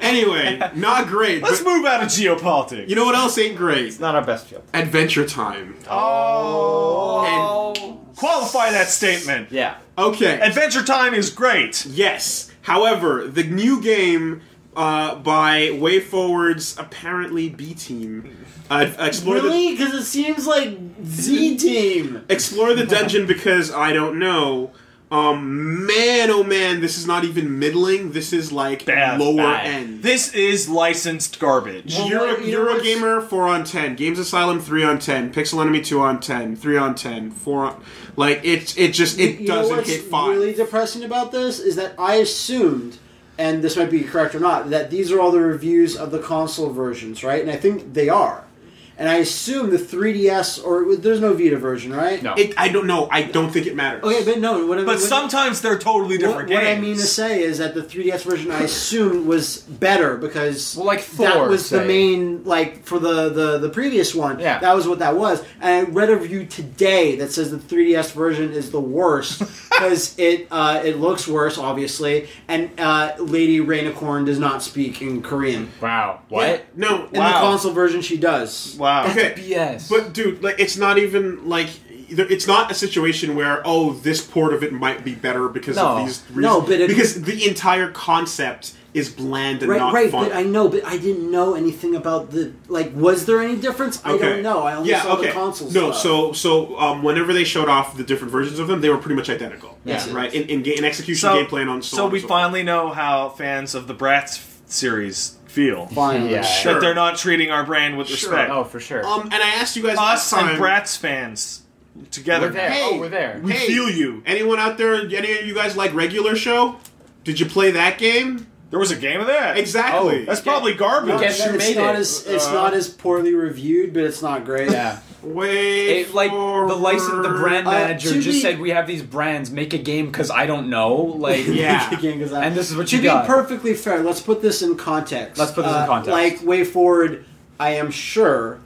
Anyway, not great. Let's move out of geopolitics. You know what else ain't great? It's not our best field. Adventure Time. Qualify that statement. Yeah. Okay. Adventure Time is great. Yes. However, the new game by WayForward's apparently B team. Really? Because it seems like Z Team. Explore the dungeon because I don't know. Man, oh man, this is not even middling. This is like lower end. This is licensed garbage. Eurogamer 4 on 10, Games Asylum 3 on 10, Pixel Enemy 2 on 10, 3 on 10, 4 on... Like, it doesn't hit 5. What's really depressing about this is that I assumed, and this might be correct or not, that these are all the reviews of the console versions, right? And I think they are. And I assume the 3DS, or there's no Vita version, right? No. I don't know. I don't think it matters. Okay, but no. But sometimes they're totally different games. What I mean to say is that the 3DS version I assumed was better because Thor, that was the main, for the previous one. Yeah. That was what that was. And I read a review today that says the 3DS version is the worst because it looks worse, obviously, and Lady Rainicorn does not speak in Korean. Wow. What? Yeah, no. In the console version, she does. Wow. Okay. BS. But dude, it's not even it's not a situation where this port of it might be better because of these reasons. No, but because the entire concept is bland and not fun. But I know, but I didn't know anything about the was there any difference? I don't know. I only saw the console stuff. So whenever they showed off the different versions of them, they were pretty much identical. Yes, right. In execution, gameplay, and on so we finally know how fans of the Bratz series feel. Finally, That they're not treating our brand with respect. Oh, for sure. And I asked you guys Us last time. and Bratz fans together. We're there. Hey, we're there. We feel you. Anyone out there? Any of you guys like Regular Show? Did you play that game? There was a game of that. Exactly. That's probably garbage. It's not as poorly reviewed, but it's not great. Yeah. Wait. The brand manager to just be- said we have these brands, make a game because I don't know. Yeah. And this is what To you be got. perfectly fair, let's put this in context. WayForward, I am sure,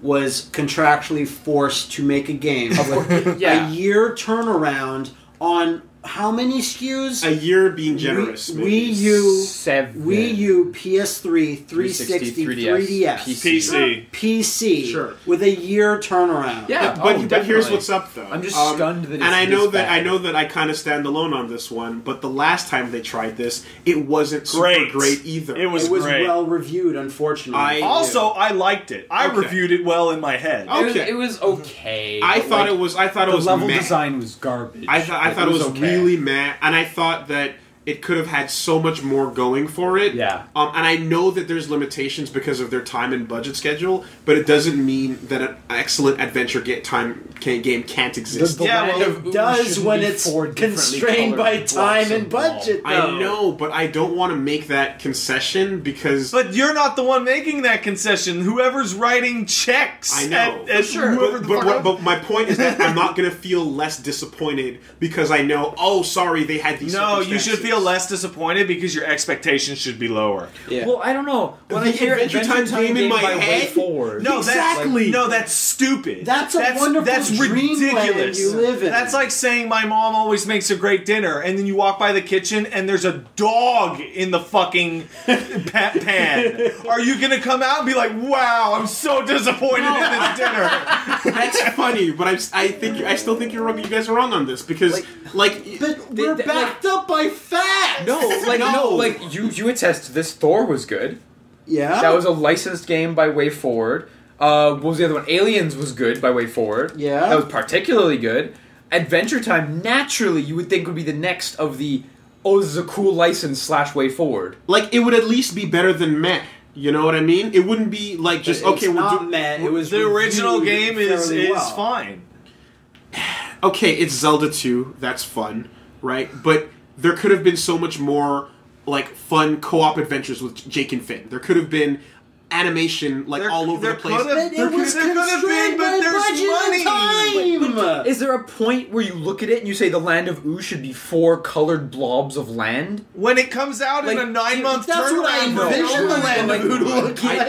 was contractually forced to make a game with Yeah. a year turnaround on how many SKUs? A year being generous. Wii U, 7. Wii U, PS3, 360, 3DS, PC. PC, Sure. with a year turnaround. Yeah, But here's definitely. what's up, though. I'm just stunned that it's and I know this that bad. I know that I kind of stand alone on this one. But the last time they tried this, it wasn't super great either. It was It was great. well reviewed, unfortunately. I liked it. I Okay. reviewed it well in my head. Okay. It was okay. I but, thought it was. I thought it the was level meh. design was garbage. I thought it was okay. really meh, and I thought that it could have had so much more going for it. Yeah. And I know that there's limitations because of their time and budget schedule, but it doesn't mean that an excellent adventure game can't exist. It does when it's constrained by time and budget, though. I know, but I don't want to make that concession because... But you're not the one making that concession. Whoever's writing checks. I know. At whoever the fuck But my point is that I'm not going to feel less disappointed because I know, sorry, they had these No, you should circumstances. feel less disappointed because your expectations should be lower. Yeah. Well, I don't know. When The I hear Adventure Time game in my by head? WayForward, No, Exactly. that's stupid. That's a wonderful That's dreamland ridiculous. you live in. That's like saying my mom always makes a great dinner, and then you walk by the kitchen and there's a dog in the fucking pan. Are you gonna come out and be like, "Wow, I'm so disappointed in this dinner"? That's funny, but I still think you guys are wrong on this because But we're backed up by facts! you attest to this. Thor was good. Yeah? That was a licensed game by WayForward. What was the other one? Aliens was good by WayForward. Yeah. That was particularly good. Adventure Time, naturally, you would think would be the next of the, this is a cool license / WayForward. like it would at least be better than meh. You know what I mean? It wouldn't be like just It's okay. not meh. It was The original reviewed game is fairly well. fine. Okay, it's Zelda 2. That's fun, right? But there could have been so much more like fun co-op adventures with Jake and Finn. There could have been animation all over the place. But it was constrained by budget and time! Is there a point where you look at it and you say the land of Ooh should be 4 colored blobs of land? When it comes out in a 9-month That's what I turnaround, envisioned the land of Ooh to look like.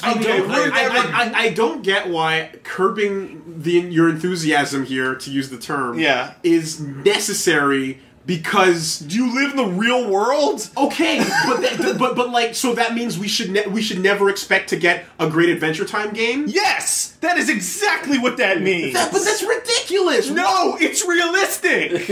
I don't get why curbing your enthusiasm here, to use the term, Yeah. is necessary Because Do you live in the real world? okay, but like, so that means we should never expect to get a great Adventure Time game. Yes! That is exactly what that means! But that's ridiculous. No! It's realistic!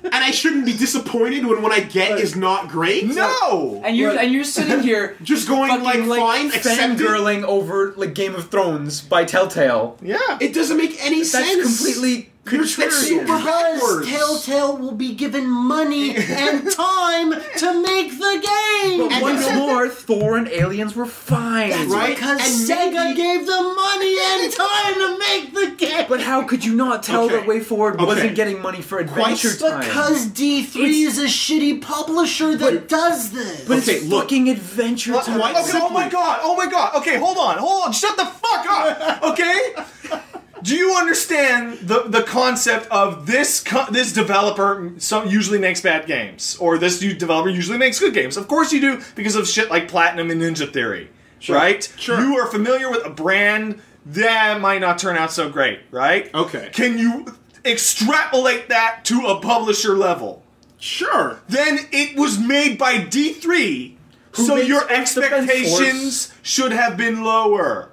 And I shouldn't be disappointed when what I get is not great. No! And you're sitting here Just going fucking, fine, accept it. fangirling over like Game of Thrones by Telltale. Yeah. It doesn't make any sense. That's completely That's super contrarian. Because backwards. Telltale will be given money and time to make the game. But And once you know- more, Thor and Aliens were fine. That's Right? because And Sega maybe- gave them money and time to make the game. But how could you not tell Okay. that Way Forward Okay. wasn't getting money for Adventure Time? Because D3 is a shitty publisher that does this. But Okay, it's look. fucking Adventure Time. quite Okay, oh my god, okay, hold on, shut the fuck up, okay? Do you understand the concept of this developer usually makes bad games, or this developer usually makes good games? Of course you do, because of shit like Platinum and Ninja Theory, right? Sure. You are familiar with a brand that might not turn out so great, right? Okay. Can you extrapolate that to a publisher level? Sure. Then it was made by D3, so makes your Earth Defense expectations should have been lower.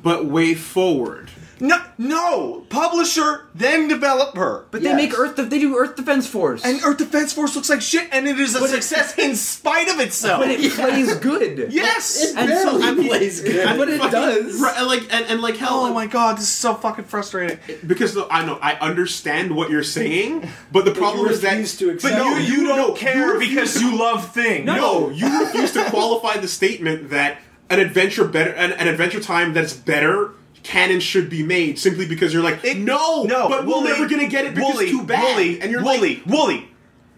But Way Forward. No, publisher, then developer. But they Yes. make they do Earth Defense Force. And Earth Defense Force looks like shit, and it is a success in spite of itself. but it plays good. Yes. It And so, barely I mean- plays good. But it does. Right, and like hell. Oh my god, this is so fucking frustrating. Because I know I understand what you're saying, but the problem you is that refuse to accept But No, you don't care refuse because to- you love things. No, you refuse to qualify the statement that an Adventure Time that's better can and should be made simply because you're like, no, but we're never gonna get it because it's too bad. And you're like, Wooly,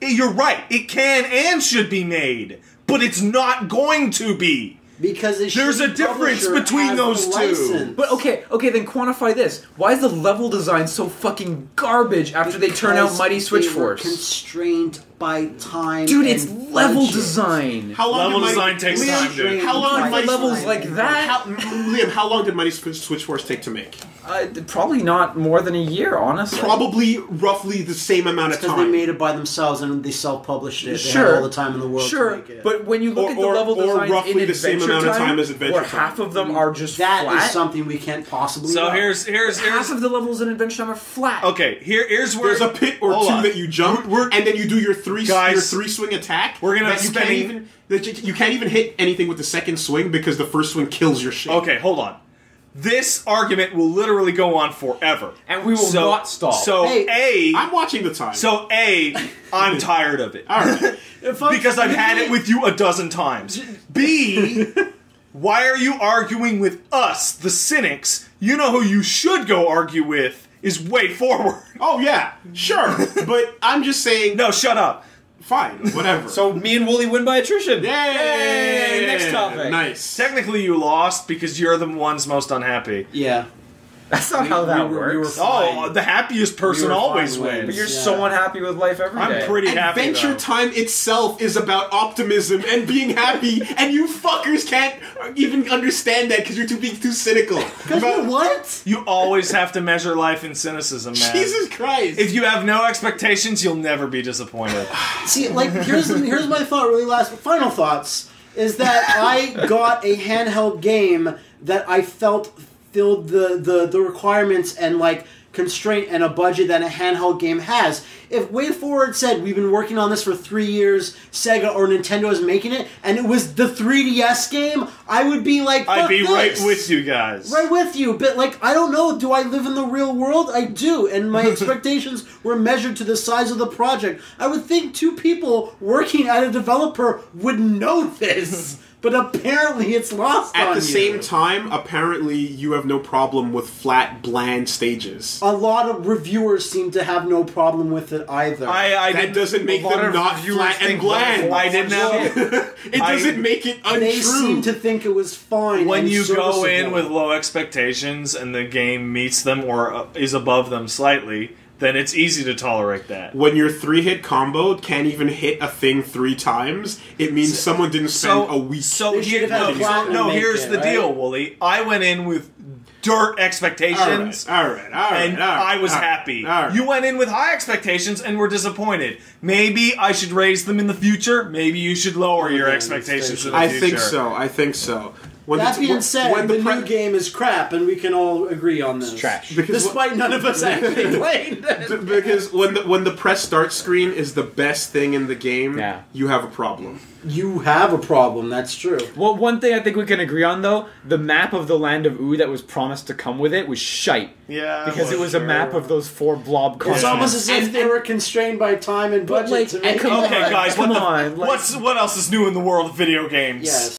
you're right. It can and should be made, but it's not going to be. Because There's a difference between those two. But okay, then quantify this. Why is the level design so fucking garbage after they turn out Mighty Switch Force? Constrained by time. Dude, it's and level budget. design. how long Level did design takes time, dude. How long did Not Mighty for levels like that. Liam, how long did Mighty Switch Force take to make? Probably not more than a year, honestly. Probably roughly the same amount of Because time. they made it by themselves and they self-published it. They Sure. had all the time in the world to Sure, make it. but when you look Or- at the level or designs roughly in the same Adventure amount of Time, time as Adventure where Time. half of them are just that flat. is something we can't possibly. So know. here's Half of the levels in Adventure Time are flat. okay. Here's where There's a pit or Hold two on. that you jump, and then you do your three swing attack. We're gonna that you can't spending- even that you can't even hit anything with the second swing because the first swing kills your shit. Okay, hold on. This argument will literally go on forever, And we will not stop. So Hey, I'm watching the time. I'm tired of it. all right. Because I've had it with you a dozen times. B, why are you arguing with us, the cynics? You know who you should go argue with is Way Forward. Oh yeah, sure. But I'm just saying. No, shut up. Fine, whatever. So me and Wooly win by attrition. Yay! Next topic. Nice. Technically, you lost because you're the ones most unhappy. yeah. That's not how that we were works. Oh, the happiest person We were always fine wins. But you're Yeah. so unhappy with life every day. I'm pretty happy. Adventure though. Time itself is about optimism and being happy, and you fuckers can't even understand that because you're being too cynical. About- What? You always have to measure life in cynicism, man. Jesus Christ! If you have no expectations, you'll never be disappointed. See, like here's my thought. Really, final thoughts is that I got a handheld game that I felt filled the requirements and like constraint and a budget that a handheld game has. If Way Forward said we've been working on this for 3 years, Sega or Nintendo is making it, and it was the 3DS game, I would be like, fuck I'd be this. right with you guys. Right with you, but like, I don't know, do I live in the real world? I do, and my expectations were measured to the size of the project. I would think two people working at a developer would know this, but apparently it's lost on At the you. same time, apparently you have no problem with flat, bland stages. A lot of reviewers seem to have no problem with it either. I That didn't- doesn't make a lot them of not reviewers flat and think bland. I didn't have. It doesn't make it untrue. They seem to think it was fine. When and you go in serviceable. with low expectations and the game meets them or is above them slightly, then it's easy to tolerate that. When your 3-hit combo can't even hit a thing 3 times, it means someone didn't spend a week. So They should have had Platinum no, make here's it, the right? deal, Wooly. I went in with dirt expectations. All right. And I was happy. All right. You went in with high expectations and were disappointed. Maybe I should raise them in the future. Maybe you should lower your expectations in the future. I think so. That being said, the new game is crap, and we can all agree on this. It's trash. Despite none of us actually playing this. Because when the press start screen is the best thing in the game, you have a problem. You have a problem, that's true. Well, one thing I think we can agree on, though, the map of the Land of Ooh that was promised to come with it was shite. Yeah. Because it was a map of those 4 blob continents. It's almost as if they were constrained by time and budget to make it. Okay, guys, come on. what else is new in the world of video games? Yes.